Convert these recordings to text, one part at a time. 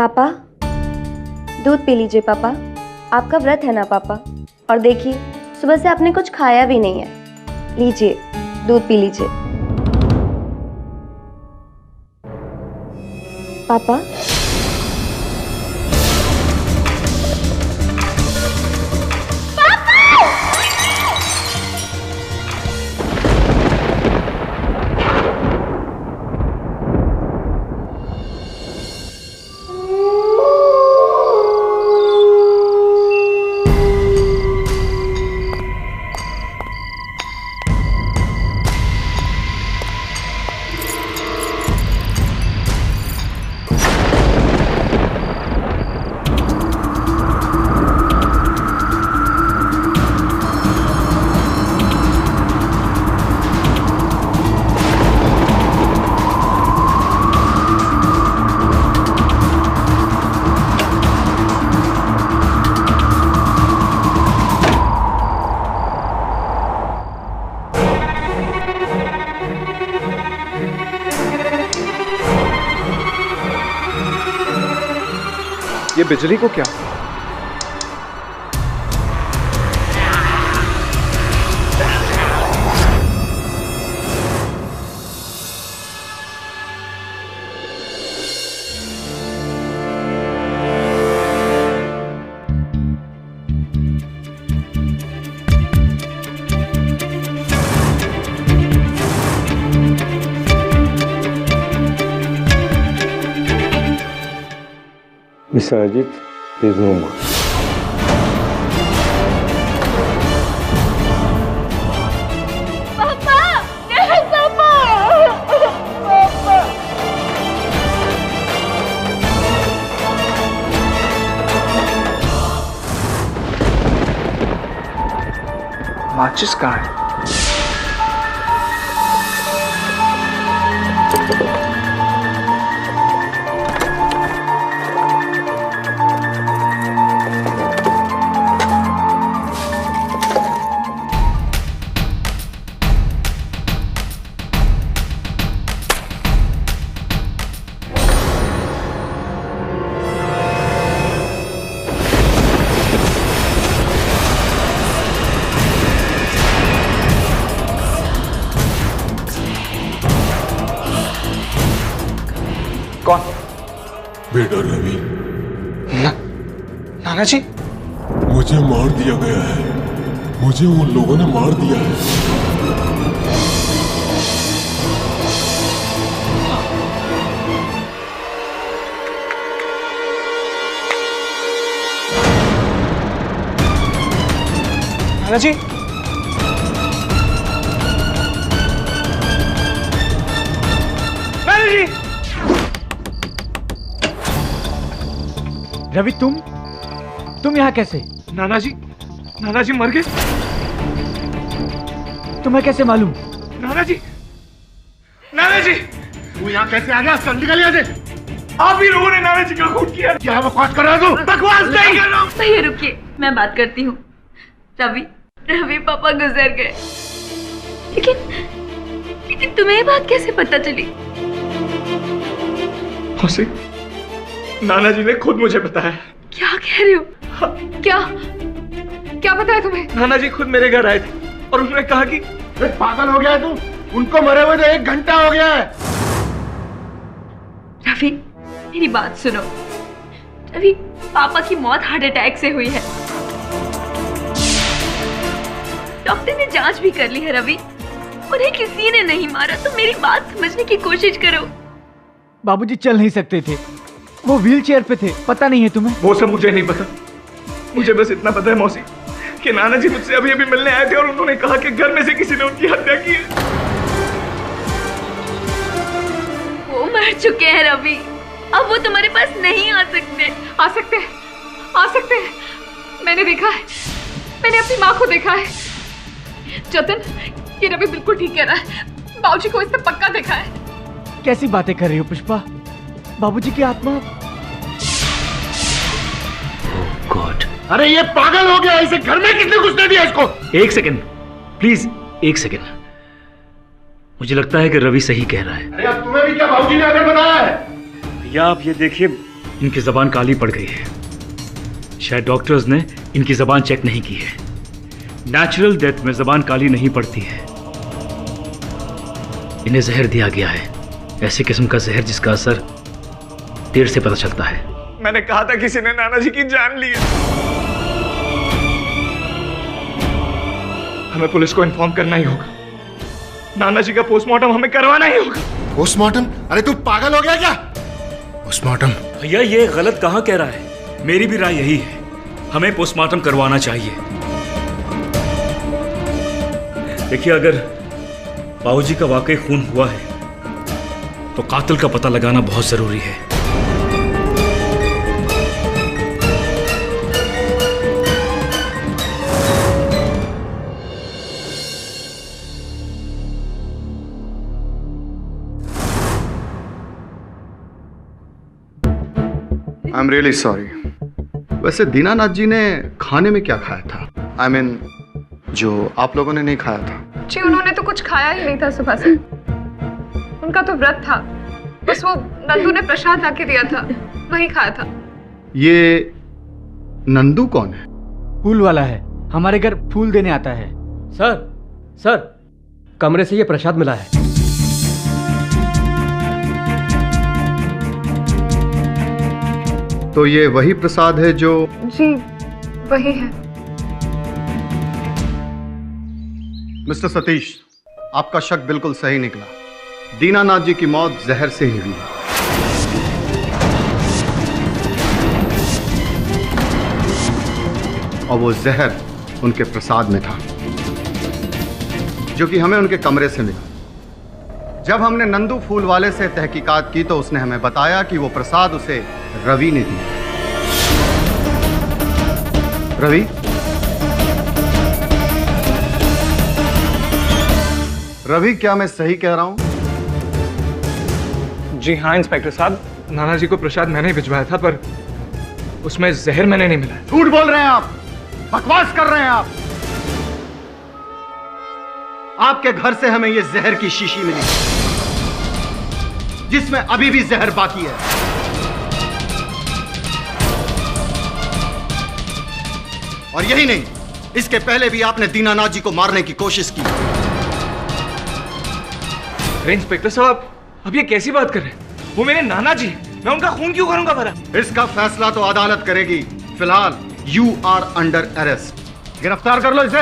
पापा दूध पी लीजिए पापा, आपका व्रत है ना पापा। और देखिए सुबह से आपने कुछ खाया भी नहीं है, लीजिए दूध पी लीजिए। पापा ये बिजली को क्या? Mr. Ajit, please no more. पापा नहीं पापा, पापा माचिस कहाँ है? कौन? बेटा रवि। नाना जी, मुझे मार दिया गया है, मुझे उन लोगों ने मार दिया है। नाना जी, नाना जी, रवि तुम यहाँ कैसे? नाना जी मर गए। तुम्हें कैसे मालूम? नाना जी, तू यहाँ कैसे आ गया? चल निकल यहाँ से। आप ही लोगों ने नाना जी का खून किया। क्या बकवास कर रहा है तू? बकवास नहीं कर रहा हूँ। सही रुकिए, मैं बात करती हूँ। रवि पापा गुजर गए, लेकिन तुम्हें ये बात कैसे पता चली? मौसी, नाना जी ने खुद मुझे बताया। क्या कह रहे हो? क्या बताया तुम्हें? नाना जी खुद मेरे घर आए थे और उन्होंने कहा कि पागल हो गया है तू? उनको मरे हुए तो 1 घंटा हो गया है। रवि मेरी बात सुनो। रवि पापा की मौत हार्ट अटैक से हुई है। डॉक्टर ने जांच भी कर ली है रवि, उन्हें किसी ने नहीं मारा। तो मेरी बात समझने की कोशिश करो। बाबूजी चल नहीं सकते थे, वो व्हीलचेयर पे थे, पता नहीं है तुम्हें? वो सब मुझे नहीं पता। मुझे बस इतना पता है मौसी कि नाना जी मुझसे अभी अभी मिलने आए थे और उन्होंने कहा कि घर में से किसी ने उनकी हत्या की है। वो मर चुके हैं रवि, अब वो तुम्हारे पास नहीं आ सकते। आ सकते हैं। मैंने देखा है, मैंने अपनी माँ को देखा है। जतन, ये रवि बिल्कुल ठीक कह रहा है। बाबूजी को इसने पक्का देखा है। कैसी बातें कर रही हो पुष्पा? बाबूजी की आत्मा। गॉड, अरे ये पागल हो गया, इसे घर में किसने घुसने दिया इसको? एक सेकंड प्लीज, एक सेकंड। मुझे लगता है कि रवि सही कह रहा है। अरे अब तुम्हें भी क्या बाबूजी ने आकर बताया है? भैया आप ये देखिए, इनकी ज़बान काली पड़ गई है। शायद डॉक्टर्स ने इनकी ज़बान चेक नहीं की है। नेचुरल डेथ में ज़बान काली नहीं पड़ती है। इन्हें जहर दिया गया है, ऐसे किस्म का जहर जिसका असर देर से पता चलता है। मैंने कहा था किसी ने नाना जी की जान ली है। हमें पुलिस को इन्फॉर्म करना ही होगा। नाना जी का पोस्टमार्टम हमें करवाना ही होगा। पोस्टमार्टम? अरे तू पागल हो गया क्या? पोस्टमार्टम? भैया ये गलत कहाँ कह रहा है? मेरी भी राय यही है, हमें पोस्टमार्टम करवाना चाहिए। देखिए, अगर बाबूजी का वाकई खून हुआ है तो कातिल का पता लगाना बहुत जरूरी है। I am really sorry. वैसे दीनानाथ जी ने खाने में क्या खाया था? I mean, जो आप लोगों ने नहीं खाया था। जी उन्होंने तो कुछ खाया ही नहीं था सुबह से। उनका तो व्रत था, बस वो नंदू ने प्रसाद लाके दिया था, वही खाया था। ये नंदू कौन है? फूल वाला है, हमारे घर फूल देने आता है। सर कमरे से ये प्रसाद मिला है। तो ये वही प्रसाद है जो? जी वही है। मिस्टर सतीश, आपका शक बिल्कुल सही निकला। दीनानाथ जी की मौत जहर से ही हुई। और वो जहर उनके प्रसाद में था, जो कि हमें उनके कमरे से मिला। जब हमने नंदू फूल वाले से तहकीकात की तो उसने हमें बताया कि वो प्रसाद उसे रवि ने दिया। रवि? रवि, क्या मैं सही कह रहा हूं? जी हाँ इंस्पेक्टर साहब, नाना जी को प्रसाद मैंने ही भिजवाया था, पर उसमें जहर मैंने नहीं मिलाया। झूठ बोल रहे हैं आप, बकवास कर रहे हैं आप। आपके घर से हमें ये जहर की शीशी मिली, जिसमें अभी भी जहर बाकी है। और यही नहीं, इसके पहले भी आपने दीनानाथ जी को मारने की कोशिश की। अरे इंस्पेक्टर साहब, अब ये कैसी बात कर रहे हैं? वो मेरे नाना जी, मैं उनका खून क्यों करूंगा भला? इसका फैसला तो अदालत करेगी। फिलहाल यू आर अंडर अरेस्ट। गिरफ्तार कर लो इसे।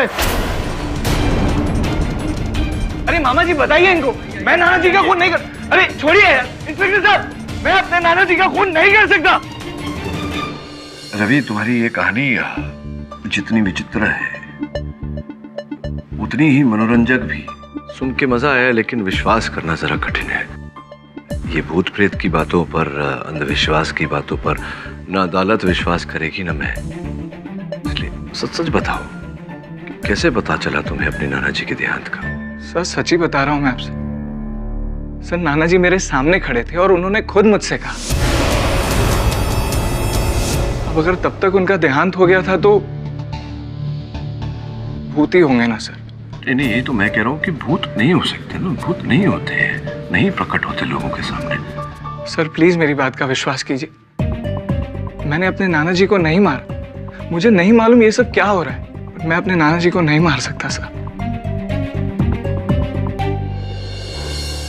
अरे मामा जी बताइए इनको, मैं नाना जी का खून नहीं कर। अरे छोड़िए यार इंस्पेक्टर साहब, मैं अपने नाना जी का खून नहीं कर सकता। रवि, तुम्हारी ये कहानी जितनी विचित्र है उतनी ही मनोरंजक भी। सुन के मजा आया, लेकिन विश्वास करना जरा कठिन है। ये भूत प्रेत की बातों पर, अंधविश्वास की बातों पर ना अदालत विश्वास करेगी ना मैं। इसलिए सच सच बताओ, कैसे पता चला तुम्हें अपने नाना जी के देहांत का? सर सच ही बता रहा हूं मैं आपसे। सर नाना जी मेरे सामने खड़े थे और उन्होंने खुद मुझसे कहा। अब अगर तब तक उनका देहांत हो गया था तो भूत ही होंगे ना सर? नहीं, ये तो मैं कह रहा हूँ कि भूत नहीं हो सकते ना, भूत नहीं होते हैं, नहीं प्रकट होते लोगों के सामने। सर प्लीज मेरी बात का विश्वास कीजिए। मैंने अपने नाना जी को नहीं मारा। मुझे नहीं मालूम ये सब क्या हो रहा है, पर मैं अपने नाना जी को नहीं मार सकता सर।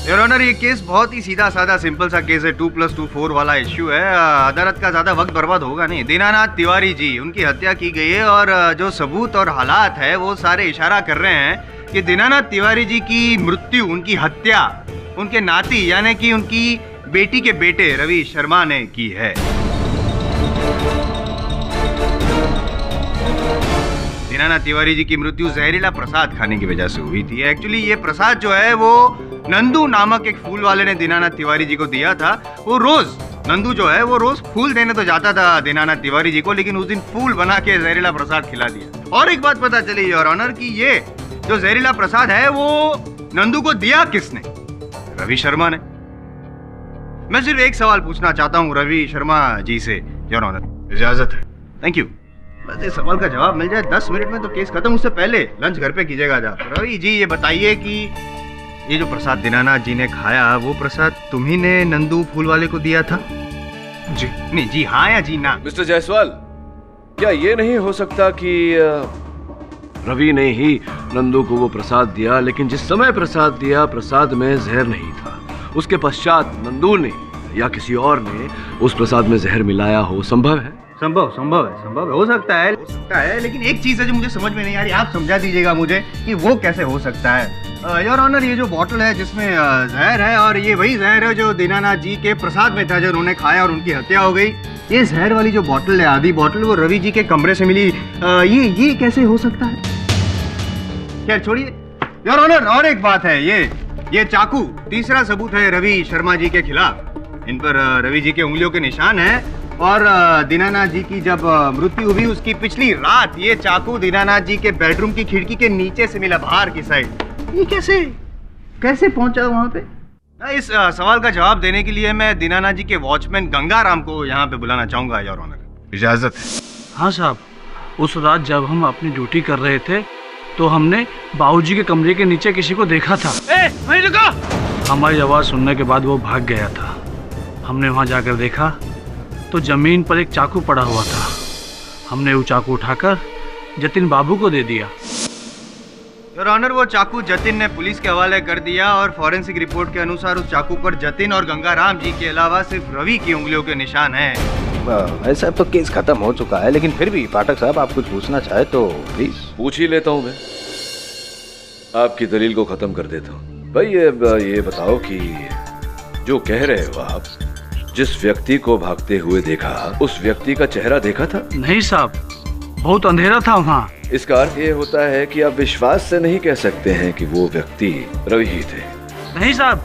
योर ऑनर, ये केस बहुत ही सीधा साधा सिंपल सा केस है। 2+2 4 वाला इश्यू है। अदालत का ज्यादा वक्त बर्बाद होगा नहीं। दीनानाथ तिवारी जी, उनकी हत्या की गई है और जो सबूत और हालात है वो सारे इशारा कर रहे हैं कि दीनानाथ तिवारी जी की मृत्यु, उनकी हत्या उनके नाती यानी कि उनकी बेटी के बेटे रवि शर्मा ने की है। दीनानाथ तिवारी जी की मृत्यु जहरीला प्रसाद खाने की वजह से हुई थी। एक्चुअली ये प्रसाद जो है वो नंदू नामक एक फूल वाले ने दीनानाथ तिवारी जी को दिया था। वो रोज, नंदू जो है वो रोज फूल देने तो जाता था दीनानाथ तिवारी जी को, लेकिन उस दिन फूल बना के जहरीला प्रसाद खिला दिया। और एक बात पता चली योर ऑनर कि ये जो जहरीला प्रसाद है वो नंदू को दिया किसने? रवि शर्मा ने। मैं सिर्फ एक सवाल पूछना चाहता हूँ रवि शर्मा जी से योर ऑनर, इजाजत है? Thank you. बस इस सवाल का जवाब मिल जाए 10 मिनट में तो केस खत्म। उससे पहले लंच घर पे कीजिएगा आप। रवि जी ये बताइए कि ये जो प्रसाद दीनानाथ जी ने खाया, वो प्रसाद तुम्ही ने नंदू फूल वाले को दिया था? जी। नहीं, जी हाँ या जी ना? मिस्टर जायसवाल, क्या ये नहीं हो सकता कि रवि ने ही नंदू को वो प्रसाद दिया, लेकिन जिस समय प्रसाद दिया प्रसाद में जहर नहीं था, उसके पश्चात नंदू ने या किसी और ने उस प्रसाद में जहर मिलाया हो? संभव है? संभव है, हो सकता है, लेकिन एक चीज है जो मुझे समझ में नहीं आ रही, आप समझा दीजिएगा मुझे कि वो कैसे हो सकता है। योर ऑनर, ये जो बॉटल है जिसमें जहर है, और ये वही जहर है जो दीनानाथ जी के प्रसाद में था जो उन्होंने खाया और उनकी हत्या हो गई। ये जहर वाली जो बॉटल है, आधी बॉटल, वो रवि जी के कमरे से मिली। ये कैसे हो सकता है? खैर छोड़िए योर ऑनर, और एक बात है, ये चाकू तीसरा सबूत है रवि शर्मा जी के खिलाफ। इन पर रवि जी के उंगलियों के निशान हैं, और दीनानाथ जी की जब मृत्यु हुई उसकी पिछली रात ये चाकू दीनानाथ जी के बेडरूम की खिड़की के नीचे से मिला, बाहर की साइड। ये कैसे पहुंचा वहां पे? इस सवाल का जवाब देने के लिए मैं दीनानाथ जी के वॉचमैन गंगाराम को यहाँ पे बुलाना चाहूंगा, योर ऑनर। इजाजत है? हाँ साहब, उस रात जब हम अपनी ड्यूटी कर रहे थे तो हमने बाबूजी के कमरे के नीचे किसी को देखा था। वहीं रुको! हमारी आवाज सुनने के बाद वो भाग गया था। हमने वहां जाकर देखा तो जमीन पर एक चाकू पड़ा हुआ था। हमने वो चाकू उठाकर जतिन बाबू को दे दिया। योर ऑनर, वो चाकू जतिन ने पुलिस के हवाले कर दिया, और फॉरेंसिक रिपोर्ट के अनुसार उस चाकू पर जतिन और गंगाराम जी के अलावा सिर्फ रवि की उंगलियों के निशान हैं। ऐसा तो केस खत्म हो चुका है, लेकिन फिर भी पाठक साहब, आप कुछ पूछना चाहे तो प्लीज। पूछ ही लेता हूं मैं, आपकी दलील को खत्म कर देता हूं। भाई ये बताओ कि जो कह रहे हो आप, जिस व्यक्ति को भागते हुए देखा, उस व्यक्ति का चेहरा देखा था? नहीं साहब, बहुत अंधेरा था वहाँ। इसका अर्थ ये होता है कि आप विश्वास से नहीं कह सकते हैं कि वो व्यक्ति रवि ही थे। नहीं साहब,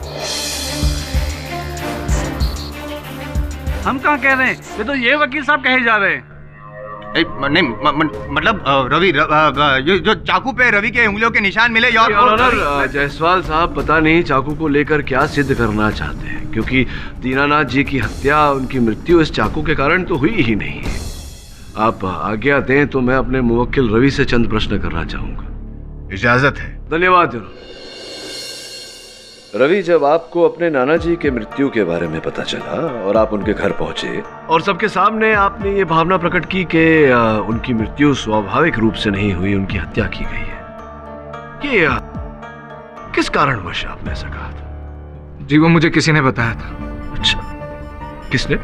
हम कहाँ कह रहे हैं, ये तो ये वकील साहब कहे जा रहे हैं। नहीं, मतलब रवि, जो चाकू पे रवि के उंगलियों के निशान मिले। योर ऑनर, जायसवाल साहब पता नहीं चाकू को लेकर क्या सिद्ध करना चाहते हैं, क्योंकि दीनानाथ जी की हत्या, उनकी मृत्यु इस चाकू के कारण तो हुई ही नहीं है। आप आज्ञा दें तो मैं अपने मुवक्किल रवि से चंद प्रश्न करना चाहूंगा। इजाजत है? धन्यवाद। रवि, जब आपको अपने नाना जी के मृत्यु के बारे में पता चला और आप उनके घर पहुंचे और सबके सामने आपने ये भावना प्रकट की कि उनकी मृत्यु स्वाभाविक रूप से नहीं हुई, उनकी हत्या की गई है, ये किस कारणवश आपने ऐसा कहा था? जी, वो मुझे किसी ने बताया था। अच्छा, किसने?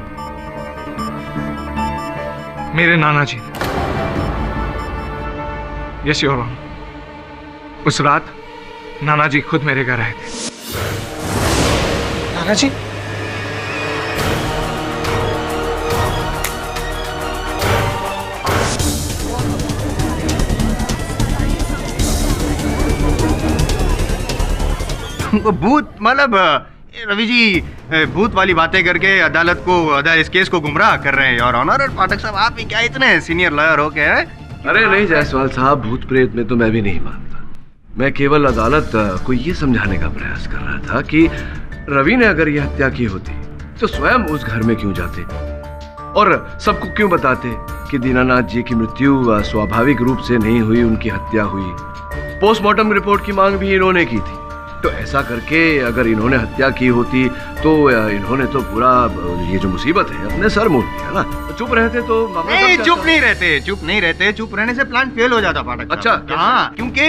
मेरे नाना जी। यस योर ऑनर, उस रात नाना जी खुद मेरे घर आए थे। नाना जी? भूत, मतलब रवि जी भूत वाली बातें करके अदालत को, इस केस को गुमराह कर रहे हैं योर ऑनर। और पाठक साहब, आप भी क्या इतने सीनियर लॉयर हो गए हैं? अरे नहीं जायसवाल साहब, भूत प्रेत में तो मैं भी नहीं मानता। मैं केवल अदालत को ये समझाने का प्रयास कर रहा था कि रवि ने अगर यह हत्या की होती तो स्वयं उस घर में क्यों जाते और सबको क्यों बताते कि दीनानाथ जी की मृत्यु स्वाभाविक रूप से नहीं हुई, उनकी हत्या हुई। पोस्टमार्टम रिपोर्ट की मांग भी इन्होंने की थी। तो ऐसा करके अगर इन्होंने हत्या की होती तो इन्होंने तो पूरा ये जो मुसीबत है अपने सर मोड़ दिया ना। चुप रहते तो नहीं, चुप नहीं रहते। चुप रहने से प्लान फेल हो जाता पाठक। अच्छा, हाँ, क्योंकि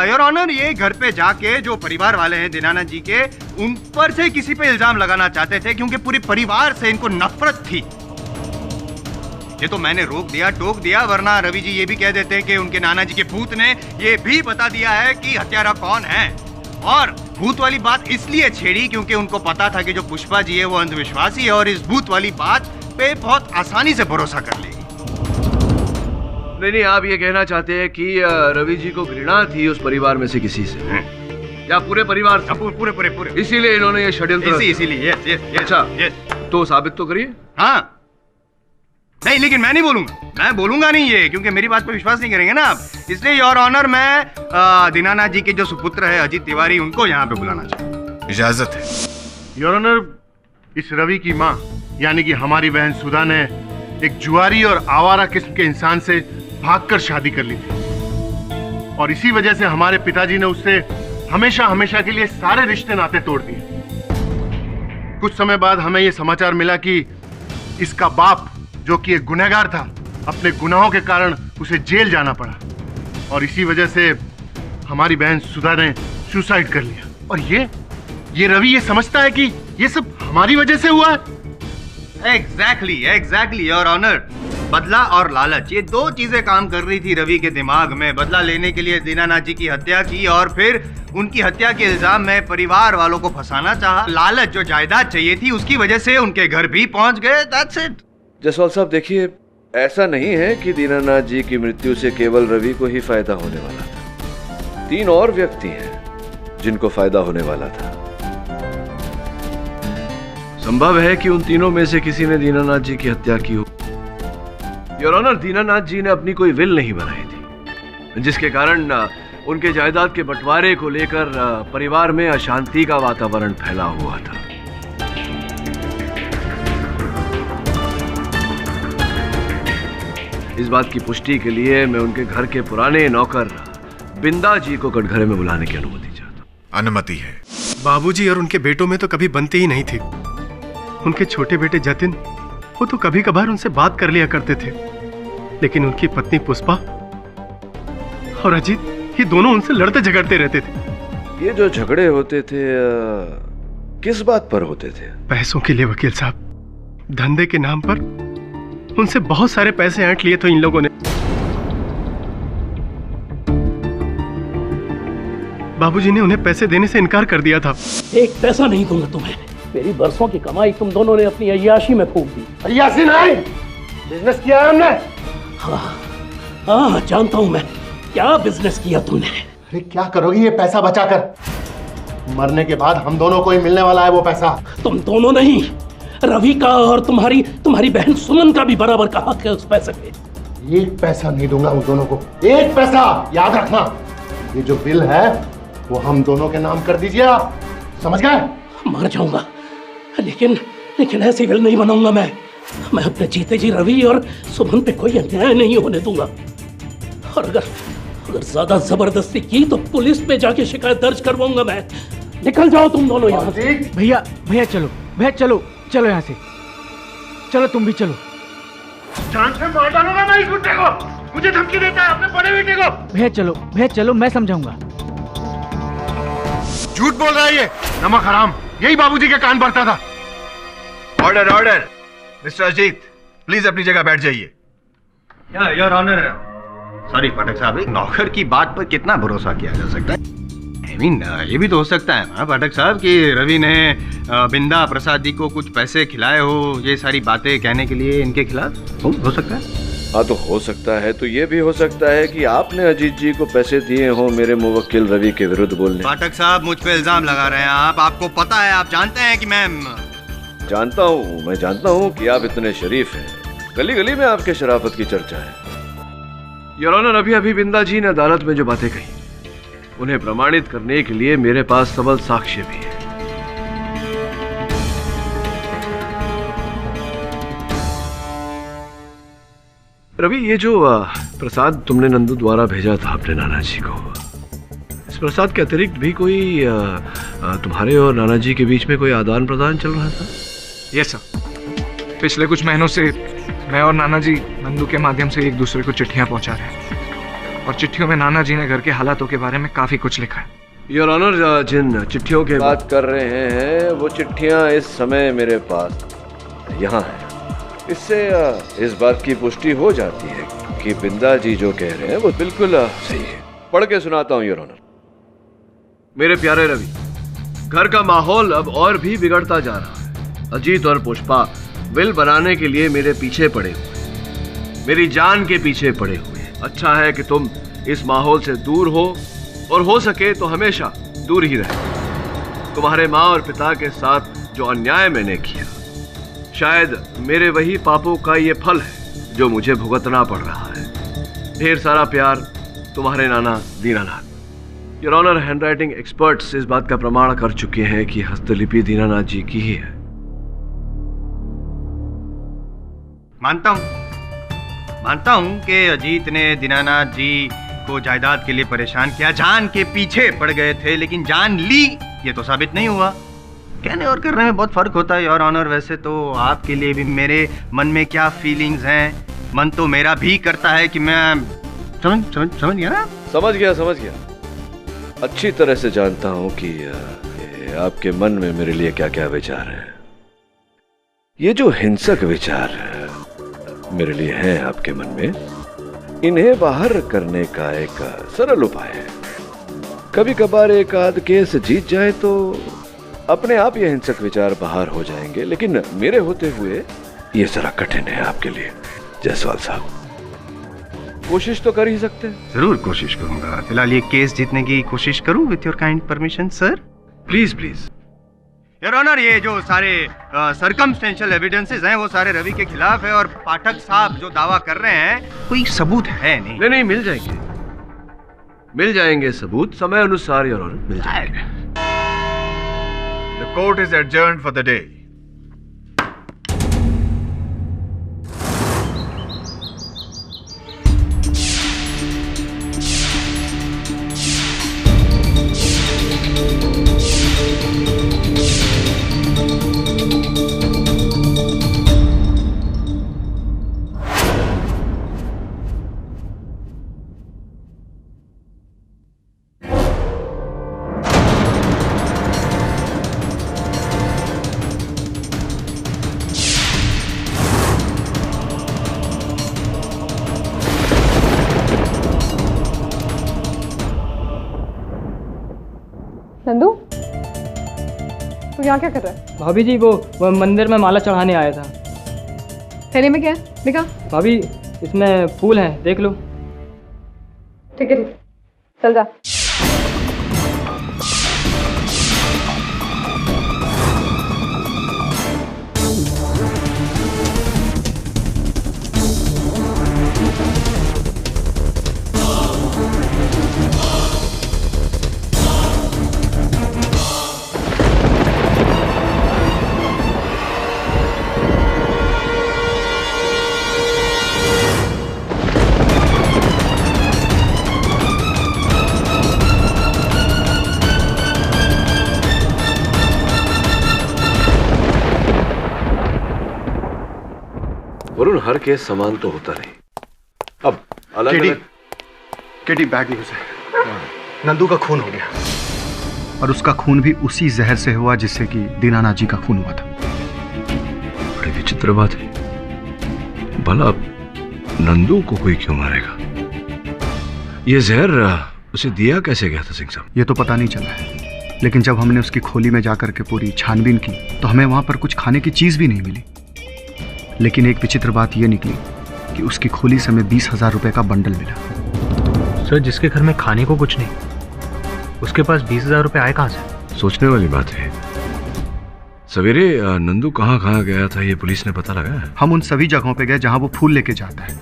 योर ऑनर, ये घर पे जाके जो परिवार वाले हैं दीनानाथ जी के, उन पर से किसी पे इल्जाम लगाना चाहते थे, क्योंकि पूरी परिवार से इनको नफरत थी। ये तो मैंने रोक दिया, टोक दिया, वरना रवि जी ये भी कह देते कि उनके नाना जी के भूत ने ये भी बता दिया है कि हत्यारा कौन है। और भूत वाली बात इसलिए छेड़ी क्योंकि उनको पता था कि जो पुष्पा जी है वो अंधविश्वासी है और इस भूत वाली बात पे बहुत आसानी से भरोसा कर लेगी। नहीं, आप ये कहना चाहते हैं कि रवि जी को घृणा थी उस परिवार में से किसी से, या पूरे परिवार से? पूरे। इसीलिए इन्होंने ये षड्यंत्र। इसीलिए। अच्छा, तो साबित तो करिए। हाँ, नहीं, लेकिन मैं नहीं बोलूंगा, मैं बोलूंगा नहीं ये, क्योंकि मेरी बात पे विश्वास नहीं करेंगे ना आप। इसलिए योर ऑनर, मैं दीनानाथ जी के जो सुपुत्र है अजीत तिवारी, उनको यहाँ पे बुलाना चाहूँ। इजाजत है? योर ऑनर, इस रवि की माँ यानी कि हमारी बहन सुधा ने एक जुआरी और आवारा किस्म के इंसान से भागकर शादी कर ली थी, और इसी वजह से हमारे पिताजी ने उससे हमेशा हमेशा के लिए सारे रिश्ते नाते तोड़ दिए। कुछ समय बाद हमें यह समाचार मिला कि इसका बाप जो कि एक गुनहगार था, अपने गुनाहों के कारण उसे जेल जाना पड़ा और इसी वजह से हमारी बहन सुधा ने सुसाइड कर लिया। और ये रवि ये समझता है कि ये सब हमारी वजह से हुआ है। Exactly your honour. बदला और लालच, ये दो चीजें काम कर रही थी रवि के दिमाग में। बदला लेने के लिए दीनानाथ जी की हत्या की और फिर उनकी हत्या के इल्जाम में परिवार वालों को फंसाना चाहा। लालच, जो जायदाद चाहिए थी उसकी वजह से उनके घर भी पहुंच गए। That's it. जसवाल साहब देखिए, ऐसा नहीं है कि दीनानाथ जी की मृत्यु से केवल रवि को ही फायदा होने वाला था। 3 और व्यक्ति हैं जिनको फायदा होने वाला था। संभव है कि उन तीनों में से किसी ने दीनानाथ जी की हत्या की हो। योर ऑनर, दीनानाथ जी ने अपनी कोई विल नहीं बनाई थी, जिसके कारण उनके जायदाद के बंटवारे को लेकर परिवार में अशांति का वातावरण फैला हुआ था। इस बात की पुष्टि के लिए मैं उनके घर के पुराने नौकर बिंदा जी को कटघरे में बुलाने की अनुमति चाहता हूं। अनुमति है। बाबूजी और उनके बेटों में तो कभी बनती ही नहीं थी। उनके छोटे बेटे जतिन, वो तो कभी कभार उनसे बात कर लिया करते थे, लेकिन उनकी पत्नी पुष्पा और अजीत, ये दोनों उनसे लड़ते झगड़ते रहते थे। ये जो झगड़े होते थे किस बात पर होते थे? पैसों के लिए वकील साहब। धंधे के नाम पर उनसे बहुत सारे पैसे ऐंठ लिए थे इन लोगों ने। बाबूजी ने उन्हें पैसे देने से इनकार कर दिया था। एक पैसा नहीं दूंगा तुम्हें। मेरी बरसों की कमाई तुम दोनों ने अपनी अय्याशी में फूंक दी। अय्याशी नहीं, बिजनेस किया है हमने। हाँ, जानता हूं मैं क्या बिजनेस किया तुमने। अरे क्या करोगी ये पैसा बचाकर? मरने के बाद हम दोनों को ही मिलने वाला है वो पैसा। तुम दोनों नहीं, रवि का और तुम्हारी बहन सुमन का भी बराबर का हक है उस पैसे पे। एक पैसा नहीं दूंगा उन दोनों को, एक पैसा। याद रखना, ये जो बिल है वो हम दोनों के नाम कर दीजिए आप, समझ गए? मर जाऊंगा लेकिन ऐसी बिल नहीं बनाऊंगा मैं अपने जीते जी रवि और सुमन पे कोई अन्याय नहीं होने दूंगा। और अगर ज्यादा जबरदस्ती की तो पुलिस पे जाके शिकायत दर्ज करवाऊंगा मैं। निकल जाओ तुम दोनों यहाँ से। भैया चलो यहाँ से। चलो तुम भी चलो। जान से मार डालूंगा मैं इस गुंडे को। मुझे धमकी देता है अपने बड़े बेटे को। भैया चलो, मैं समझाऊंगा। झूठ बोल रहा है ये नमक हराम। यही बाबूजी के कान भरता था। ऑर्डर मिस्टर अजीत, प्लीज अपनी जगह बैठ जाइए। योर ऑनर, सॉरी पाठक साहब, नौकर की बात पर कितना भरोसा किया जा सकता है? ये भी तो हो सकता है ना पाठक साहब कि रवि ने बिंदा प्रसाद जी को कुछ पैसे खिलाए हो, ये सारी बातें कहने के लिए इनके खिलाफ हो सकता है। हाँ तो हो सकता है। तो ये भी हो सकता है कि आपने अजीत जी को पैसे दिए हो मेरे मुवक्किल रवि के विरुद्ध बोलने। पाठक साहब, मुझ पे इल्जाम लगा रहे हैं आप। आपको पता है, आप जानते हैं कि मैं जानता हूँ कि आप इतने शरीफ हैं। गली गली में आपके शराफत की चर्चा है। योर ऑनर, अभी बिंदा जी ने अदालत में जो बातें कही उन्हें प्रमाणित करने के लिए मेरे पास सबल साक्ष्य भी है। रवि, ये जो प्रसाद तुमने नंदू द्वारा भेजा था अपने नाना जी को, इस प्रसाद के अतिरिक्त भी कोई तुम्हारे और नाना जी के बीच में कोई आदान प्रदान चल रहा था? Yes sir. पिछले कुछ महीनों से मैं और नाना जी नंदू के माध्यम से एक दूसरे को चिट्ठियां पहुंचा रहे हैं और चिट्ठियों में नाना जी ने घर के हालातों के बारे में काफी कुछ लिखा है। योर ऑनर, जिन चिट्ठियों की बात कर रहे हैं वो चिट्ठियां इस समय मेरे पास यहाँ हैं। इससे इस बात की पुष्टि हो जाती है कि बिंदा जी जो कह रहे हैं वो बिल्कुल सही है। पढ़ के सुनाता हूँ योर ऑनर। मेरे प्यारे रवि, घर का माहौल अब और भी बिगड़ता जा रहा है। अजीत और पुष्पा विल बनाने के लिए मेरे पीछे पड़े हुए, मेरी जान के पीछे पड़े हुए। अच्छा है कि तुम इस माहौल से दूर हो और हो सके तो हमेशा दूर ही रहे। तुम्हारे माँ और पिता के साथ जो अन्याय मैंने किया, शायद मेरे वही पापों का ये फल है जो मुझे भुगतना पड़ रहा है। ढेर सारा प्यार, तुम्हारे नाना Dinanath. Your honour, handwriting experts इस बात का प्रमाण कर चुके हैं कि हस्तलिपि दीनानाथ जी की ही है। मानता हूं कि अजीत ने दीनानाथ जी को जायदाद के लिए परेशान किया, जान के पीछे पड़ गए थे, लेकिन जान ली ये तो साबित नहीं हुआ। कहने और करने में बहुत फर्क होता है योर ऑनर। वैसे तो आपके लिए भी मेरे मन में क्या फीलिंग्स हैं, मन तो मेरा भी करता है कि मैं समझ गया ना? समझ गया। अच्छी तरह से जानता हूं कि आपके मन में मेरे लिए क्या क्या विचार हैं। ये जो हिंसक विचार मेरे लिए हैं आपके मन में, इन्हें बाहर करने का एक सरल उपाय है। कभी कभार एक आध केस जीत जाए तो अपने आप ये हिंसक विचार बाहर हो जाएंगे, लेकिन मेरे होते हुए ये जरा कठिन है आपके लिए जायसवाल साहब। कोशिश तो कर ही सकते हैं। जरूर कोशिश करूंगा। फिलहाल ये केस जीतने की कोशिश करूं with your kind permission sir. Please your honour, ये जो सारे सर्कमस्टेंशियल एविडेंसेस हैं वो सारे रवि के खिलाफ है और पाठक साहब जो दावा कर रहे हैं कोई सबूत है नहीं। नहीं, मिल जाएंगे सबूत समय अनुसार योर ऑनर, मिल जाएंगे। The court is adjourned for the day. Nandu, तू यहाँ क्या कर रहा है? भाभी जी वो मंदिर में माला चढ़ाने आया था। थैले में क्या है? दिखा। भाभी इसमें फूल हैं, देख लो। ठीक है, चल जा। वरुण, हर केस समान तो होता नहीं। अब अलग केडी बैड न्यूज है। नंदू का खून हो गया और उसका खून भी उसी जहर से हुआ जिससे कि दीनानाथ जी का खून हुआ था। बड़ी विचित्र बात है। भला नंदू को कोई क्यों मारेगा? ये जहर उसे दिया कैसे गया था सिंह साहब? ये तो पता नहीं चला है, लेकिन जब हमने उसकी खोली में जाकर के पूरी छानबीन की तो हमें वहां पर कुछ खाने की चीज भी नहीं मिली। लेकिन एक विचित्र बात यह निकली कि उसकी खोली से हमें 20,000 रुपए का बंडल मिला। सर, जिसके घर में खाने को कुछ नहीं, उसके पास 20,000 रुपए आए कहां से? सोचने वाली बात है। सवेरे नंदू कहाँ गया था ये पुलिस ने पता लगाया? हम उन सभी जगहों पे गए जहां वो फूल लेके जाता है,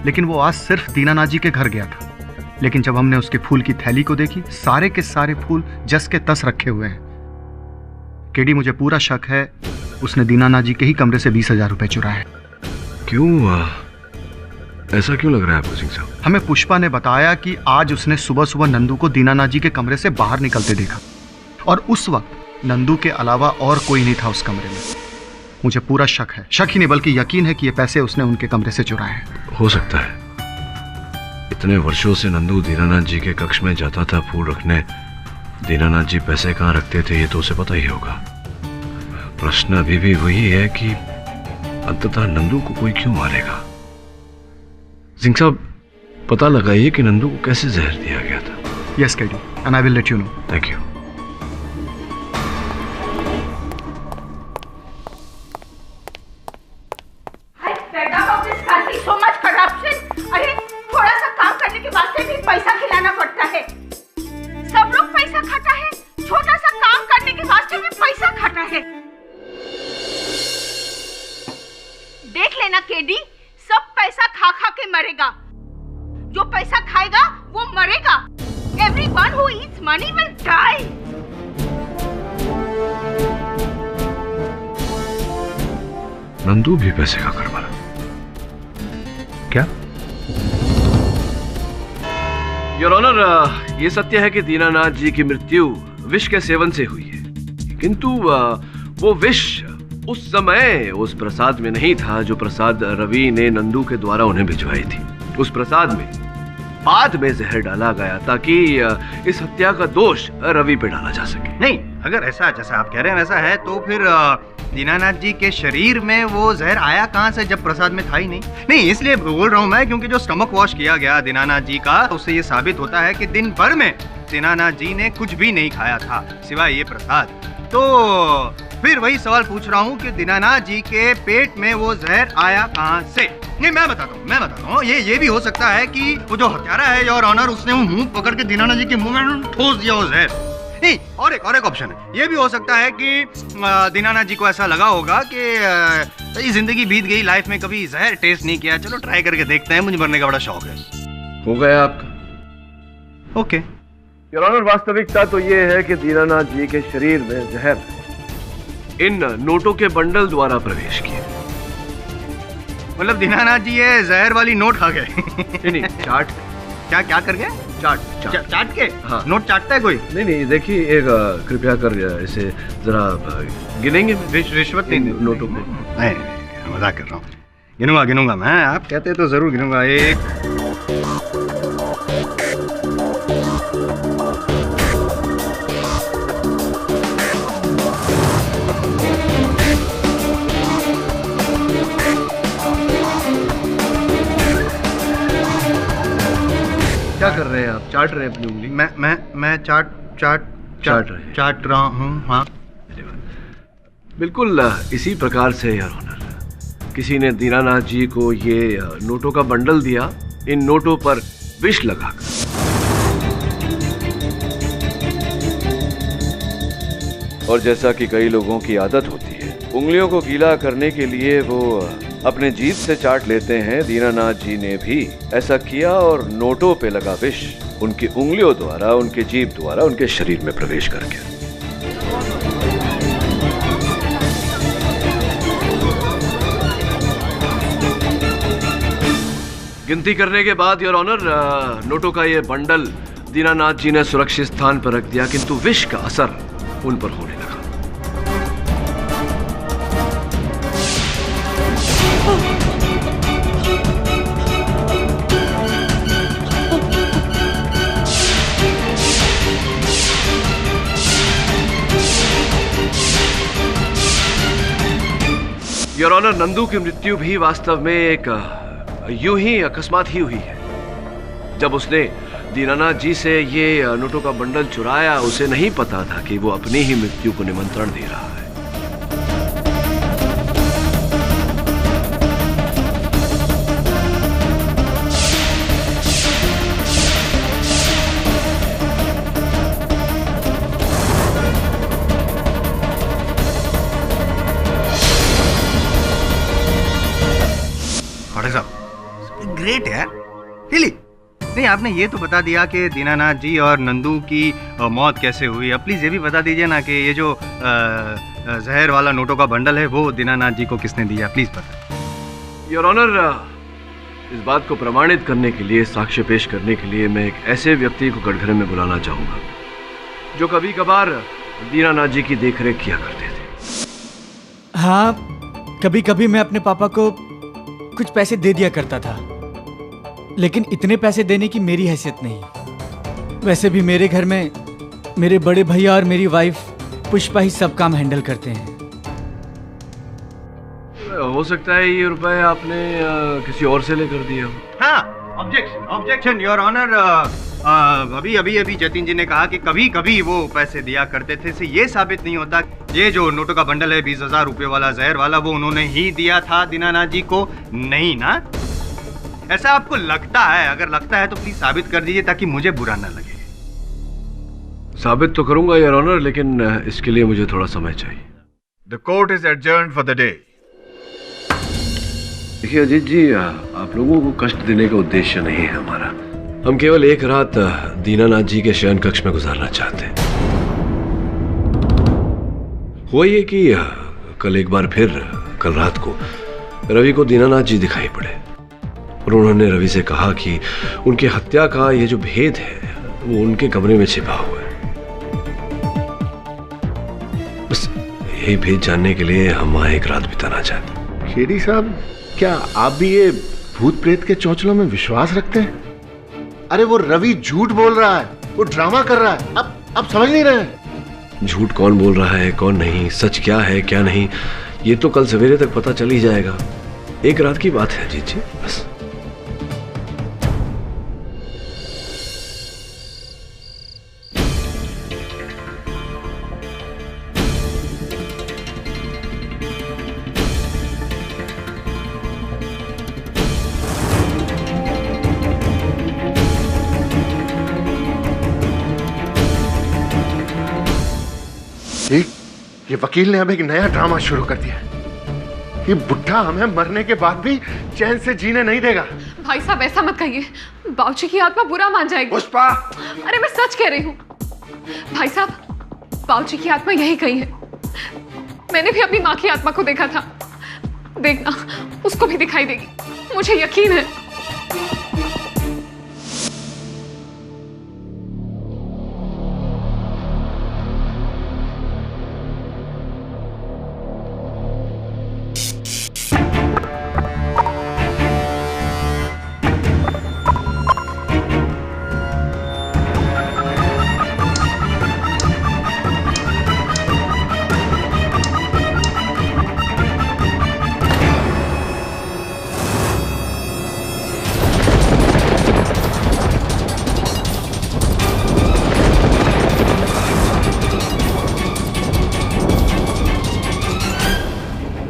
लेकिन वो आज सिर्फ दीनानाथ जी के घर गया था। लेकिन जब हमने उसके फूल की थैली को देखी, सारे के सारे फूल जस के तस रखे हुए हैं। केडी, मुझे पूरा शक है उसने दीनानाथ जी के ही कमरे से 20,000 रुपए चुराए। क्यों? ऐसा क्यों लग रहा है आपको सिंह साहब? हमें पुष्पा ने बताया कि आज उसने सुबह सुबह नंदू को दीनानाथ जी के कमरे से बाहर निकलते देखा और उस वक्त नंदू के अलावा और कोई नहीं था उस कमरे में। मुझे पूरा शक है, शक ही नहीं बल्कि यकीन है कि ये पैसे उसने उनके कमरे से चुराए हैं। हो सकता है। इतने वर्षों से नंदू दीनानाथ जी के कक्ष में जाता था फूल रखने। दीनानाथ जी पैसे कहाँ रखते थे ये तो उसे पता ही होगा। प्रश्न अभी भी वही है कि अंततः नंदू को कोई क्यों मारेगा? सिंह साहब, पता लगाइए कि नंदू को कैसे जहर दिया गया था। Yes KD, and I will let you know. Thank you. so much corruption। अरे थोड़ा सा काम करने के वास्ते भी पैसा खिलाना पड़ता है। सब लोग पैसा खाता है, छोटा सा काम करने के वास्ते भी पैसा खाता है। देख लेना केडी, सब पैसा खा खा के मरेगा। जो पैसा खाएगा वो मरेगा। Everyone who eats money will die। Nandu भी पैसे खाकर मरा क्या? योर ऑनर, ये सत्य है कि दीनानाथ जी की मृत्यु विष के सेवन से हुई है। किंतु वो विष उस समय उस प्रसाद में नहीं था जो प्रसाद रवि ने नंदू के द्वारा उन्हें भिजवाई थी। उस प्रसाद में बाद में जहर डाला गया ताकि इस हत्या का दोष रवि पे डाला जा सके। नहीं, अगर ऐसा जैसा आप कह रहे हैं वैसा है तो फिर दीनानाथ जी के शरीर में वो जहर आया कहाँ से जब प्रसाद में था ही नहीं? नहीं, इसलिए बोल रहा हूँ मैं क्योंकि जो स्टमक वॉश किया गया दीनानाथ जी का, उससे ये साबित होता है कि दिन भर में दीनानाथ जी ने कुछ भी नहीं खाया था सिवाय ये प्रसाद। तो फिर वही सवाल पूछ रहा हूँ कि दीनानाथ जी के पेट में वो जहर आया कहाँ से? नहीं, मैं बताता हूँ। ये भी हो सकता है कि वो जो हत्यारा है योर ऑनर, उसने वो मुंह पकड़ के दीनानाथ जी के मुंह में ठोस दिया वो जहर। नहीं, और एक ऑप्शन है, ये भी हो सकता है कि दीनानाथ जी को ऐसा लगा होगा कि जिंदगी बीत गई, लाइफ में कभी जहर टेस्ट नहीं किया, चलो ट्राई करके देखते हैं, मुझे मरने का बड़ा शौक है। हो गया आपका? ओके। योर ऑनर, वास्तविकता तो ये है कि दीनानाथ जी के शरीर में जहर इन नोटों के बंडल द्वारा प्रवेश किया। मतलब दीनानाथ जी ये जहर वाली नोट खा गए? नहीं, चाट। क्या कर गए? चाट के? हाँ। नोट चाटता है कोई? नहीं, देखिए, एक कृपया कर इसे जरा गिनेंगे। रिश्वत नहीं नोटों को? नहीं, मजाक कर रहा हूँ। गिनूंगा मैं, आप कहते तो जरूर गिनूंगा। एक, क्या कर रहे हैं आप? चाट रहे हैं अपनी उंगली? मैं चाट रहा हूँ। हाँ, बिल्कुल इसी प्रकार से योर ऑनर, किसी ने दीनानाथ जी को ये नोटों का बंडल दिया, इन नोटों पर विष लगाकर। और जैसा कि कई लोगों की आदत होती है, उंगलियों को गीला करने के लिए वो अपने जीभ से चाट लेते हैं, दीनानाथ जी ने भी ऐसा किया और नोटों पे लगा विष उनकी उंगलियों द्वारा, उनके जीभ द्वारा उनके शरीर में प्रवेश कर गया। गिनती करने के बाद योर ऑनर, नोटों का ये बंडल दीनानाथ जी ने सुरक्षित स्थान पर रख दिया, किंतु विष का असर उन पर होने लगा। योर ऑनर, नंदू की मृत्यु भी वास्तव में एक यूं ही अकस्मात ही हुई है। जब उसने दीनानाथ जी से ये नोटों का बंडल चुराया, उसे नहीं पता था कि वो अपनी ही मृत्यु को निमंत्रण दे रहा है। ग्रेट यार, हिली। नहीं, आपने ये तो बता दिया कि दीनानाथ जी और नंदू की मौत कैसे हुई। अब प्लीज ये भी बता दीजिए ना कि ये जो जहर वाला नोटों का बंडल है वो दीनानाथ जी को किसने दिया, प्लीज बता। योर ऑनर, इस बात को प्रमाणित करने के लिए, साक्ष्य पेश करने के लिए मैं एक ऐसे व्यक्ति को कटघरे में बुलाना चाहूंगा जो कभी कभार दीनानाथ जी की देखरेख किया करते थे। हाँ, कभी कभी मैं अपने पापा को कुछ पैसे दे दिया करता था, लेकिन इतने पैसे देने की मेरी हैसियत नहीं। वैसे भी मेरे घर में मेरे बड़े भैया और मेरी वाइफ पुष्पा ही सब काम हैंडल करते हैं। हो सकता है ये रुपए आपने किसी और से लेकर दिए हो। हाँ, ऑब्जेक्शन योर ऑनर। अभी जतिन जी ने कहा कि कभी कभी वो पैसे दिया करते थे, से ये साबित नहीं होता ये जो नोटों का बंडल है 20,000 रुपए वाला जहर वाला, वो उन्होंने ही दिया था दीनानाथ जी को, नहीं ना? ऐसा आपको लगता है? अगर लगता है तो प्लीज साबित कर दीजिए ताकि मुझे बुरा ना लगे। साबित तो करूंगा योर ऑनर, लेकिन इसके लिए मुझे थोड़ा समय चाहिए। The court is adjourned for the day. देखिए अजीत जी, आप लोगों को कष्ट देने का उद्देश्य नहीं है हमारा। हम केवल एक रात दीनानाथ जी के शयन कक्ष में गुजारना चाहते हैं। हुआ ये कि कल एक बार फिर कल रात को रवि को दीनानाथ जी दिखाई पड़े और उन्होंने रवि से कहा कि उनकी हत्या का ये जो भेद है वो उनके कमरे में छिपा हुआ है। बस यही भेद जानने के लिए हम वहाँ एक रात बिताना चाहते। खेड़ी साहब, क्या आप भी ये भूत प्रेत के चौचलों में विश्वास रखते हैं? अरे वो रवि झूठ बोल रहा है, वो ड्रामा कर रहा है। अब समझ नहीं रहे हैं? झूठ कौन बोल रहा है कौन नहीं, सच क्या है क्या नहीं, ये तो कल सवेरे तक पता चल ही जाएगा। एक रात की बात है जीत जी, बस। ये वकील ने अब एक नया ड्रामा शुरू कर दिया। ये बुढ़ा हमें मरने के बाद भी चैन से जीने नहीं देगा। भाई साहब ऐसा मत कहिए, बाबूजी की आत्मा बुरा मान जाएगी। पुष्पा, अरे मैं सच कह रही हूँ भाई साहब, बाबूजी की आत्मा यही कही है। मैंने भी अपनी माँ की आत्मा को देखा था, देखना उसको भी दिखाई देगी, मुझे यकीन है।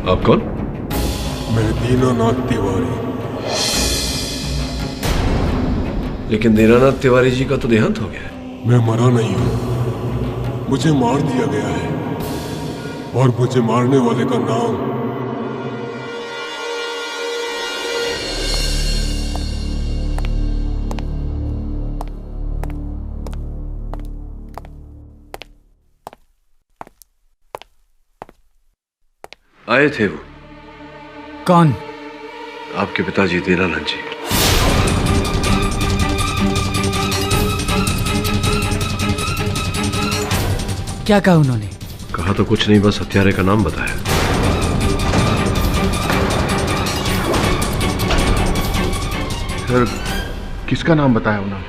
आप कौन? मैं दीनानाथ तिवारी। लेकिन दीनानाथ तिवारी जी का तो देहांत हो गया है। मैं मरा नहीं हूं, मुझे मार दिया गया है, और मुझे मारने वाले का नाम आए थे वो। कौन? आपके पिताजी दीनानाथ जी। क्या कहा उन्होंने? कहा तो कुछ नहीं, बस हत्यारे का नाम बताया। सर, किसका नाम बताया उन्होंने?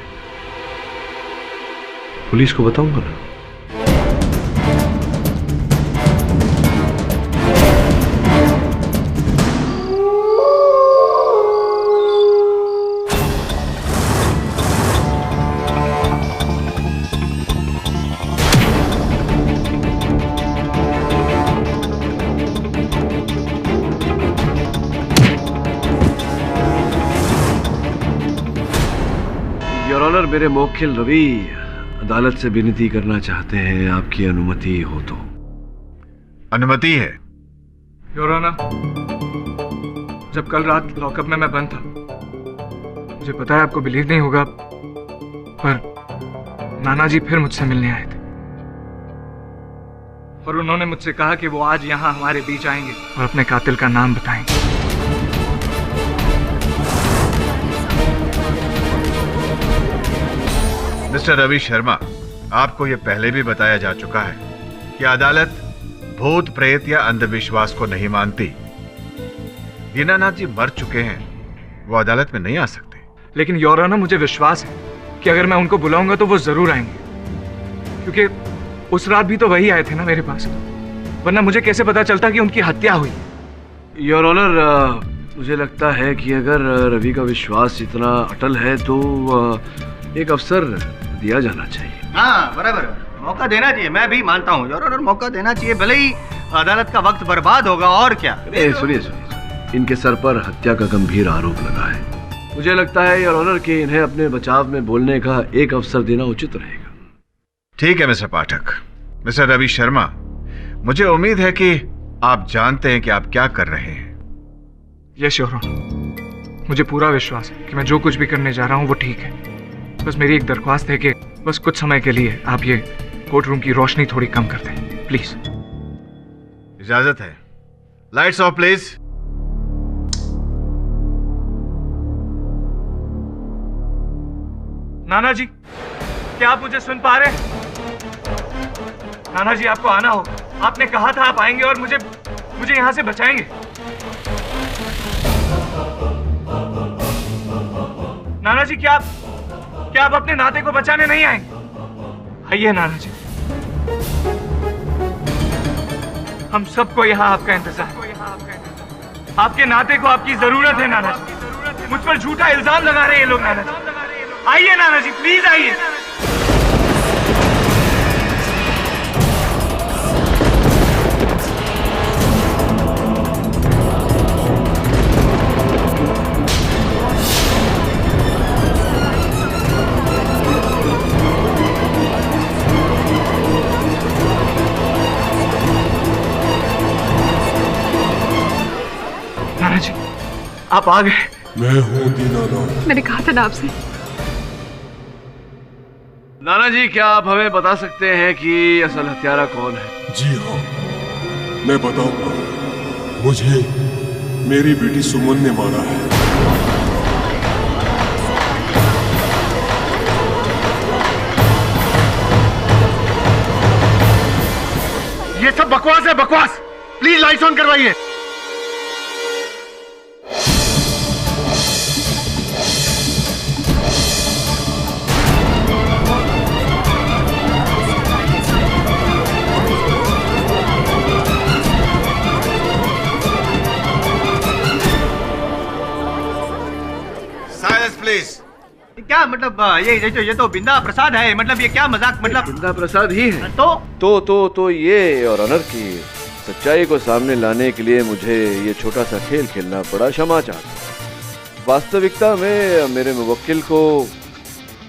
पुलिस को बताऊंगा ना। योर ऑनर, मेरे मौखिल रवि अदालत से विनती करना चाहते हैं, आपकी अनुमति हो तो। अनुमति है। योर ऑनर, जब कल रात लॉकअप में मैं बंद था, मुझे पता है आपको बिलीव नहीं होगा, पर नाना जी फिर मुझसे मिलने आए थे और उन्होंने मुझसे कहा कि वो आज यहाँ हमारे बीच आएंगे और अपने कातिल का नाम बताएंगे। मिस्टर रवि शर्मा, आपको यह पहले भी बताया जा चुका है कि अदालत भूत प्रेत या अंधविश्वास को नहीं मानती। दीनानाथ जी मर चुके हैं, वो अदालत में नहीं आ सकते। लेकिन योर ऑनर, मुझे विश्वास है कि अगर मैं उनको बुलाऊंगा तो वो जरूर आएंगे, क्योंकि उस रात भी तो वही आए थे ना मेरे पास, वरना मुझे कैसे पता चलता कि उनकी हत्या हुई। योर ऑनर, मुझे लगता है कि अगर रवि का विश्वास इतना अटल है तो एक अवसर दिया जाना चाहिए। हाँ, बराबर, मौका देना चाहिए। मैं भी मानता हूँ योर ऑनर, मौका देना चाहिए, भले ही अदालत का वक्त बर्बाद होगा, और क्या। सुनिए, इनके सर पर हत्या का गंभीर आरोप लगा है। मुझे लगता है योर ऑनर कि इन्हें अपने बचाव में बोलने का एक अवसर देना उचित रहेगा। ठीक है मिस्टर पाठक। मिस्टर रवि शर्मा, मुझे उम्मीद है कि आप जानते हैं कि आप क्या कर रहे हैं। यस योर ऑनर, मुझे पूरा विश्वास है कि मैं जो कुछ भी करने जा रहा हूँ वो ठीक है। बस मेरी एक दरख्वास्त है कि बस कुछ समय के लिए आप ये कोर्ट रूम की रोशनी थोड़ी कम कर दें, प्लीज। इजाजत है। Lights off please. नाना जी, क्या आप मुझे सुन पा रहे हैं? नाना जी, आपको आना होगा। आपने कहा था आप आएंगे और मुझे यहाँ से बचाएंगे। नाना जी, क्या आप अपने नाते को बचाने नहीं आएंगे? आइए नाना जी, हम सबको यहाँ आपका इंतजार है। आपके नाते को आपकी जरूरत है नाना जी। मुझ पर झूठा इल्जाम लगा रहे हैं ये लोग। नाना जी आइए, नाना जी प्लीज आइए। नाना जी आप आ गए। मैं हूँ दीनानाथ। मैंने कहा था ना आपसे। नाना जी, क्या आप हमें बता सकते हैं कि असल हत्यारा कौन है? जी हाँ, मैं बताऊंगा। मुझे मेरी बेटी सुमन ने मारा है। ये सब बकवास है, बकवास। प्लीज लाइट्स ऑन करवाइए। क्या मतलब ये तो बिंदा प्रसाद है। मतलब ये क्या मजाक? मतलब बिंदा प्रसाद ही है। तो ये और ऑनर की सच्चाई को सामने लाने के लिए मुझे ये छोटा सा खेल खेलना पड़ा। क्षमा चाहता हूं। वास्तविकता में मेरे मुवक्किल को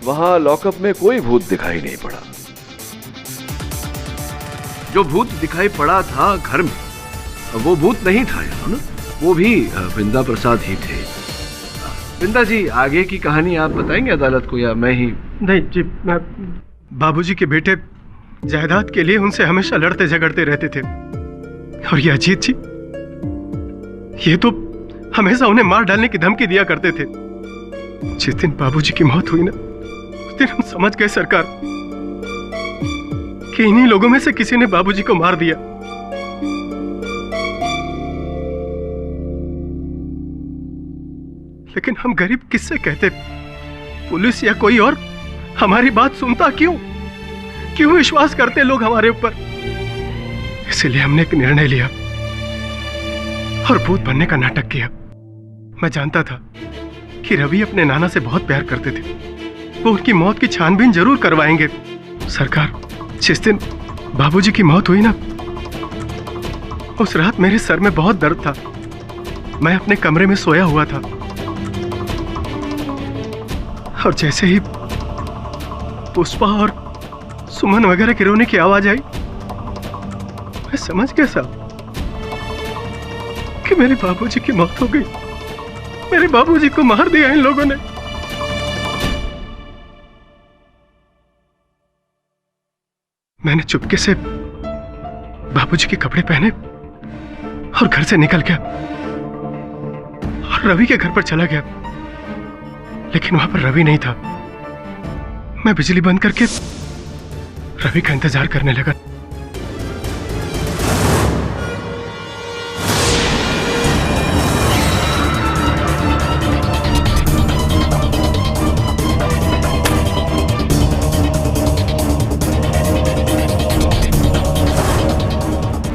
वहां लॉकअप में कोई भूत दिखाई नहीं पड़ा। जो भूत दिखाई पड़ा था घर में, वो भूत नहीं था ना, वो भी बिंदा प्रसाद ही थे। बिंदा जी, आगे की कहानी आप बताएंगे अदालत को या मैं ही? नहीं जी, मैं बाबूजी के बेटे जायदाद के लिए उनसे हमेशा लड़ते झगड़ते रहते थे। और ये अजीत जी, ये तो हमेशा उन्हें मार डालने की धमकी दिया करते थे। जिस दिन बाबूजी की मौत हुई ना, उस दिन हम समझ गए सरकार कि इन्हीं लोगों में से किसी ने बाबूजी को मार दिया। लेकिन हम गरीब किससे कहते? पुलिस या कोई और हमारी बात सुनता क्यों? क्यों विश्वास करते लोग हमारे ऊपर? इसलिए हमने एक निर्णय लिया और भूत बनने का नाटक किया। मैं जानता था कि रवि अपने नाना से बहुत प्यार करते थे। वो उनकी मौत की छानबीन जरूर करवाएंगे। सरकार, जिस दिन बाबूजी की मौत हुई ना, उस रात मेरे सर में बहुत दर्द था। मैं अपने कमरे में सोया हुआ था और जैसे ही पुष्पा और सुमन वगैरह के रोने की आवाज आई, मैं समझ गया साहब कि मेरे बाबूजी की मौत हो गई। मेरे बाबूजी को मार दिया इन लोगों ने। मैंने चुपके से बाबूजी के कपड़े पहने और घर से निकल गया और रवि के घर पर चला गया। लेकिन वहां पर रवि नहीं था। मैं बिजली बंद करके रवि का इंतजार करने लगा।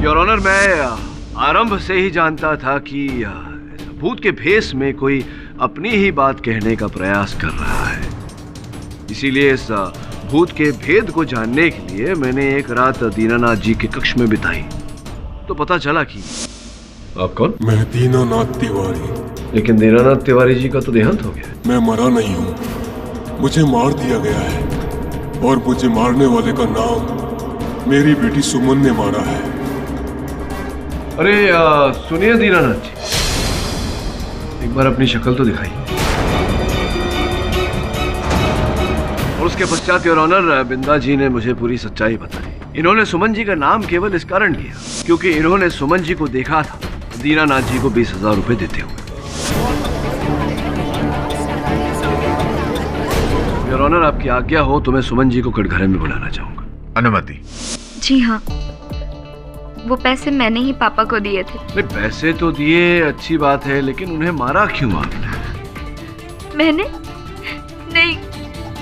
योर ऑनर, मैं आरंभ से ही जानता था कि भूत के भेष में कोई अपनी ही बात कहने का प्रयास कर रहा है। इसीलिए इस भूत के भेद को जानने के लिए मैंने एक रात दीनानाथ जी के कक्ष में बिताई। तो पता चला कि आप कौन? मैं दीनानाथ तिवारी। लेकिन दीनानाथ तिवारी जी का तो देहांत हो गया। मैं मरा नहीं हूँ, मुझे मार दिया गया है और मुझे मारने वाले का नाम मेरी बेटी सुमन ने मारा है। अरे सुनिए दीनानाथ जी, एक बार अपनी शक्ल तो दिखाइए। और उसके पश्चात योर ऑनर, बिंदा जी ने मुझे पूरी सच्चाई बताई। इन्होंने सुमन जी का नाम केवल इस कारण लिया क्योंकि इन्होंने सुमन जी को देखा था दीनानाथ जी को 20,000 रुपए देते हुए। योर ऑनर, आपकी आज्ञा हो तो मैं सुमन जी को कटघरे में बुलाना चाहूंगा। अनुमति। जी हाँ। वो पैसे मैंने ही पापा को दिए थे। नहीं, पैसे तो दिए, अच्छी बात है, लेकिन उन्हें मारा क्यों आपने? मैंने? नहीं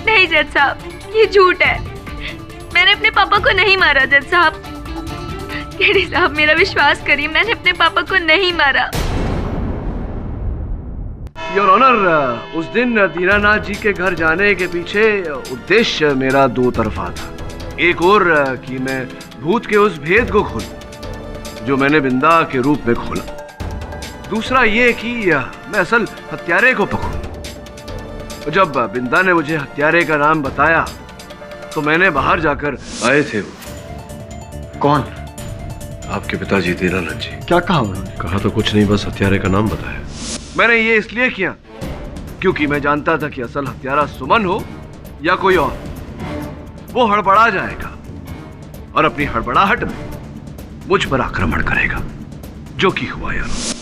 नहीं जज साहब, ये झूठ है। मैंने अपने पापा को नहीं मारा जज साहब। केडी साहब मेरा विश्वास करिए, मैंने अपने पापा को नहीं मारा। योर ऑनर, उस दिन दीनानाथ जी के घर जाने के पीछे उद्देश्य मेरा दो तरफा था। एक और कि मैं भूत के उस भेद को खोलूं जो मैंने बिंदा के रूप में खोला। दूसरा ये कि मैं असल हत्यारे को पकड़ूं। जब बिंदा ने मुझे हत्यारे का नाम बताया तो मैंने बाहर जाकर आए थे। वो कौन? आपके पिताजी दीनानाथ जी। क्या कहा उन्होंने? कहा तो कुछ नहीं, बस हत्यारे का नाम बताया। मैंने ये इसलिए किया क्योंकि मैं जानता था कि असल हत्यारा सुमन हो या कोई और, वो हड़बड़ा जाएगा और अपनी हड़बड़ाहट में मुझ पर आक्रमण करेगा, जो कि हुआ यार।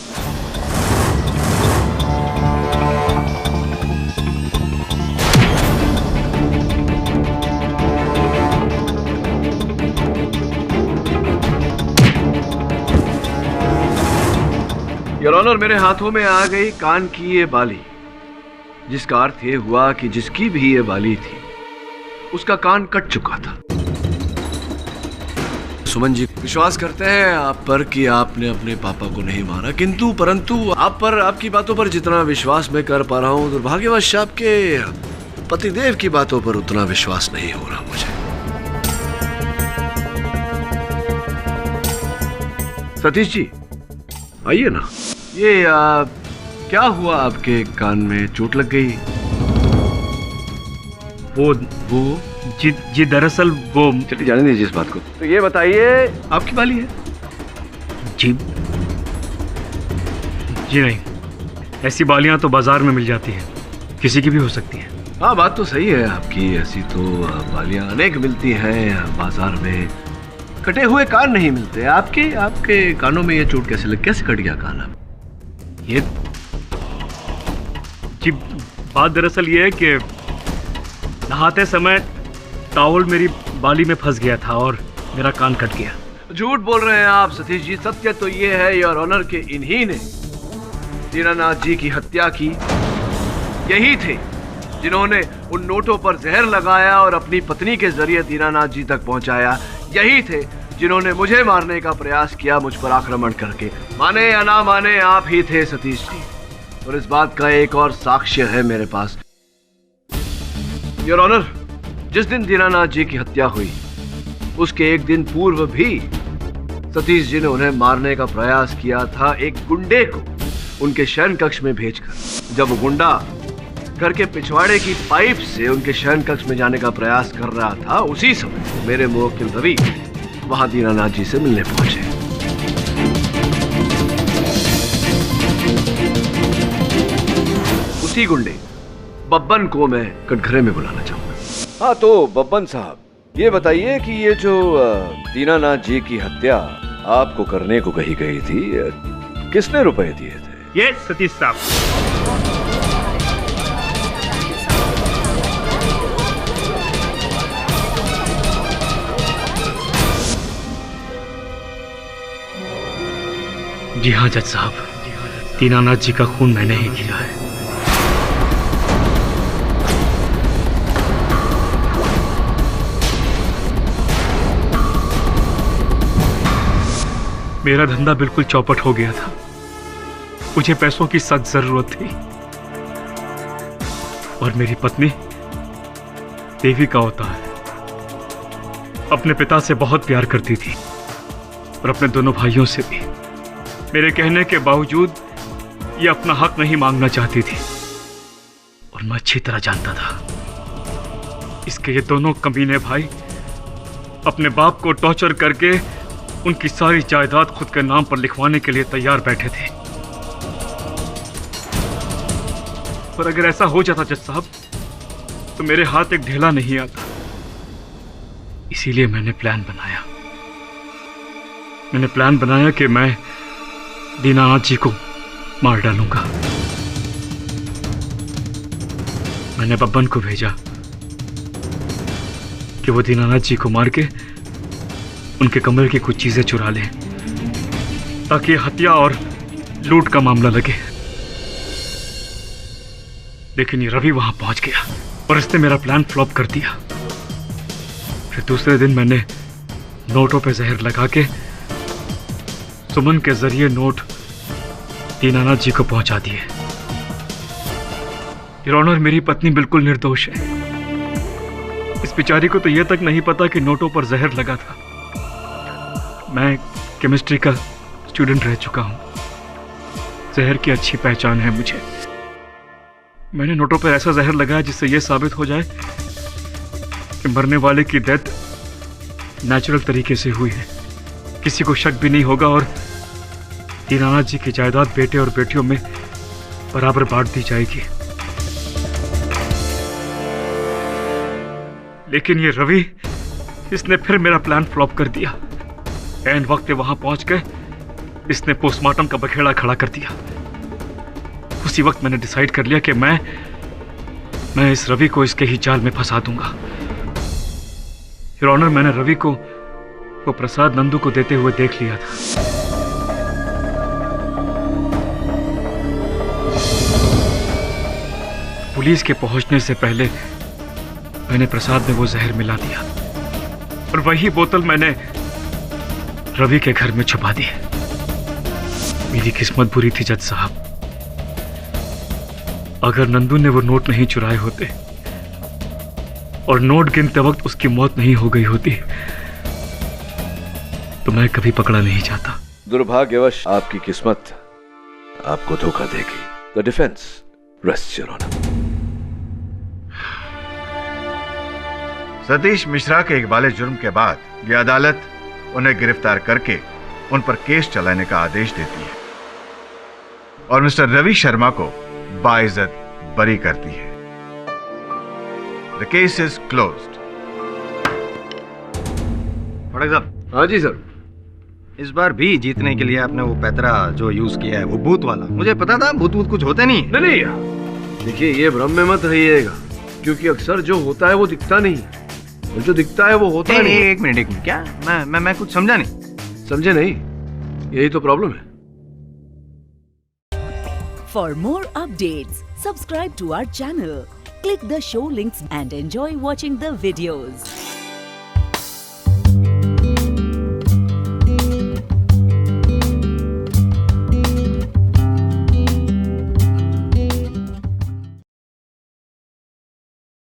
योर ऑनर, मेरे हाथों में आ गई कान की ये बाली, जिसका अर्थ ये हुआ कि जिसकी भी ये बाली थी उसका कान कट चुका था। सुमन जी विश्वास करते हैं आप पर कि आपने अपने पापा को नहीं मारा, किंतु परंतु आप पर, आपकी बातों पर जितना विश्वास मैं कर पा रहा हूं, दुर्भाग्यवश आपके पतिदेव की बातों पर उतना विश्वास नहीं हो रहा मुझे। सतीश जी आइए ना। ये क्या हुआ, आपके कान में चोट लग गई? वो जी दरअसल वो, चलिए जाने दीजिए इस बात को। तो ये बताइए, आपकी बाली है? जी नहीं, ऐसी बालियां तो बाजार में मिल जाती हैं, किसी की भी हो सकती हैं। हाँ बात तो सही है आपकी, ऐसी तो बालियां अनेक मिलती हैं बाजार में, कटे हुए कान नहीं मिलते। आपके कानों में ये चोट कैसे कट गया कान? आप ये जी बात दरअसल ये है कि नहाते समय टॉवल मेरी बाली में फंस गया था और मेरा कान कट गया। झूठ बोल रहे हैं आप सतीश जी। सत्य तो ये है योर ऑनर के इन्हीं ने दीनानाथ जी की हत्या की। यही थे जिन्होंने उन नोटों पर जहर लगाया और अपनी पत्नी के जरिए दीनानाथ जी तक पहुंचाया। यही थे जिन्होंने मुझे मारने का प्रयास किया, मुझ पर आक्रमण करके। माने या ना माने, आप ही थे सतीश जी, और इस बात का एक और साक्ष्य है मेरे पास। योर ऑनर, जिस दिन दीनानाथ जी की हत्या हुई उसके एक दिन पूर्व भी सतीश जी ने उन्हें मारने का प्रयास किया था, एक गुंडे को उनके शयन कक्ष में भेजकर। जब वो गुंडा घर के पिछवाड़े की पाइप से उनके शयन कक्ष में जाने का प्रयास कर रहा था, उसी समय मेरे मुवक्किल रवि वहां दीनानाथ जी से मिलने पहुंचे। उसी गुंडे बब्बन को मैं कटघरे में बुलाना चाहूंगा। हाँ तो बब्बन साहब, ये बताइए कि ये जो दीनानाथ जी की हत्या आपको करने को कही गई थी, किसने रुपए दिए थे? ये सतीश साहब। जी हाँ जज साहब, दीनानाथ जी का खून मैंने ही किया है। मेरा धंधा बिल्कुल चौपट हो गया था, मुझे पैसों की सख्त जरूरत थी और मेरी पत्नी देवी का होता है, अपने पिता से बहुत प्यार करती थी और अपने दोनों भाइयों से भी। मेरे कहने के बावजूद ये अपना हक नहीं मांगना चाहती थी और मैं अच्छी तरह जानता था इसके ये दोनों कमीने भाई अपने बाप को टॉर्चर करके उनकी सारी जायदाद खुद के नाम पर लिखवाने के लिए तैयार बैठे थे। पर अगर ऐसा हो जाता जज साहब तो मेरे हाथ एक ढेला नहीं आता। इसीलिए मैंने प्लान बनाया कि मैं दीनानाथ जी को मार डालूंगा। मैंने बब्बन को भेजा कि वो दीनानाथ जी को मार के उनके कमरे की कुछ चीजें चुरा लें ताकि हत्या और लूट का मामला लगे। लेकिन ये रवि वहां पहुंच गया और इसने मेरा प्लान फ्लॉप कर दिया। फिर दूसरे दिन मैंने नोटों पे जहर लगा के सुमन के जरिए नोट दीनानाथ जी को पहुंचा दिए। योर ऑनर, मेरी पत्नी बिल्कुल निर्दोष है। इस बेचारी को तो यह तक नहीं पता कि नोटों पर जहर लगा था। मैं केमिस्ट्री का स्टूडेंट रह चुका हूं, जहर की अच्छी पहचान है मुझे। मैंने नोटों पर ऐसा जहर लगाया जिससे यह साबित हो जाए कि मरने वाले की डेथ नेचुरल तरीके से हुई है, किसी को शक भी नहीं होगा और दीनानाथ जी की जायदाद बेटे और बेटियों में बराबर बांट दी जाएगी। लेकिन ये रवि, इसने फिर मेरा प्लान फ्लॉप कर दिया। एंड वक्त पे वहां पहुंच गए इसने पोस्टमार्टम का बखेड़ा खड़ा कर दिया। उसी वक्त मैंने डिसाइड कर लिया कि मैं इस रवि को इसके ही जाल में फंसा दूंगा। योर ऑनर, मैंने रवि को वो प्रसाद नंदू को देते हुए देख लिया था। पुलिस के पहुंचने से पहले मैंने प्रसाद में वो जहर मिला दिया और वही बोतल मैंने रवि के घर में छुपा दी। मेरी किस्मत बुरी थी जज साहब। अगर नंदू ने वो नोट नहीं चुराए होते और नोट गिनते वक्त उसकी मौत नहीं हो गई होती तो मैं कभी पकड़ा नहीं जाता। दुर्भाग्यवश आपकी किस्मत आपको धोखा देगी। The defence rests your honour. Satish Mishra के इकबाले जुर्म के बाद ये अदालत उन्हें गिरफ्तार करके उन पर केस चलाने का आदेश देती है और मिस्टर रवि शर्मा को बाइज्जत बरी करती है। The case is closed. Phadak sahab. हाँ जी सर। इस बार भी जीतने के लिए आपने वो पैतरा जो यूज किया है, वो भूत वाला, मुझे पता था भूत कुछ होते नहीं। नहीं, देखिए ये भ्रम में मत रहिएगा, क्योंकि अक्सर जो होता है वो दिखता नहीं और जो दिखता है वो होता नहीं। एक मिनट क्या मैं कुछ समझा नहीं। समझे नहीं, यही तो प्रॉब्लम है। For more updates, subscribe to our channel, click the show links and enjoy watching the videos.